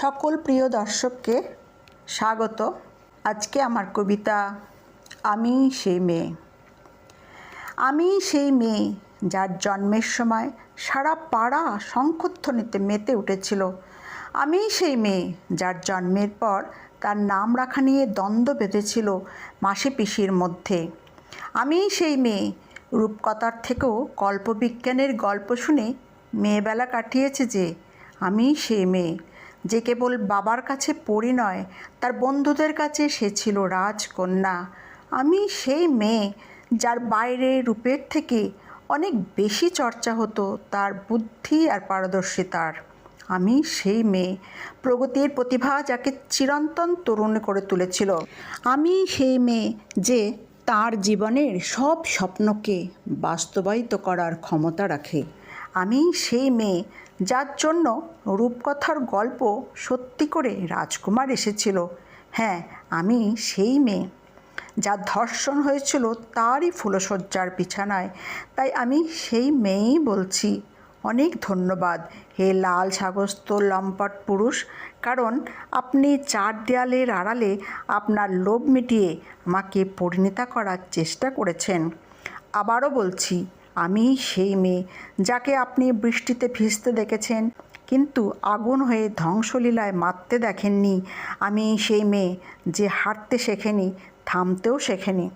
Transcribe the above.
সকল প্রিয় দর্শককে স্বাগত। আজকে আমার কবিতা আমি সেই মেয়ে। আমি সেই মেয়ে যার জন্মের সময় সারা পাড়া শঙ্খধ্বনিতে মেতে উঠেছিল। আমি সেই মেয়ে যার জন্মের পর তার নাম রাখা নিয়ে দ্বন্দ্ব বেঁধেছিল মাসি পিসির মধ্যে। আমি সেই মেয়ে রূপকথার থেকেও কল্পবিজ্ঞানের গল্প শুনে মেয়েবেলা কাটিয়েছে যে। আমি সেই মেয়ে যে কেবল বাবার কাছে পড়ি নয়, তার বন্ধুদের কাছে সে ছিল রাজকন্যা। আমি সেই মেয়ে যার বাইরে রূপের থেকে অনেক বেশি চর্চা হতো তার বুদ্ধি আর পারদর্শিতার। আমি সেই মেয়ে প্রগতির প্রতিভা যাকে চিরন্তন তরুণ করে তুলেছিল। আমি সেই মেয়ে যে তার জীবনের সব স্বপ্নকে বাস্তবায়িত করার ক্ষমতা রাখে। আমি সেই মেয়ে যার জন্য রূপকথার গল্প সত্যি করে রাজকুমার এসেছিল। হ্যাঁ, আমি সেই মেয়ে যার ধর্ষণ হয়েছিল তারই ফুলশয্যার বিছানায়। তাই আমি সেই মেয়েই বলছি, অনেক ধন্যবাদ হে লাল সাগস্ত লম্পট পুরুষ, কারণ আপনি চার দেয়ালের আড়ালে আপনার লোভ মিটিয়ে আমাকে পরিণীতা করার চেষ্টা করেছেন। আবারও বলছি, আমি সেই মেয়ে যাকে আপনি বৃষ্টিতে ভিজতে দেখেছেন কিন্তু আগুন হয়ে ধ্বংসলীলায় মারতে দেখেননি। আমি সেই মেয়ে যে হাঁটতে শেখেনি, থামতেও শেখেনি।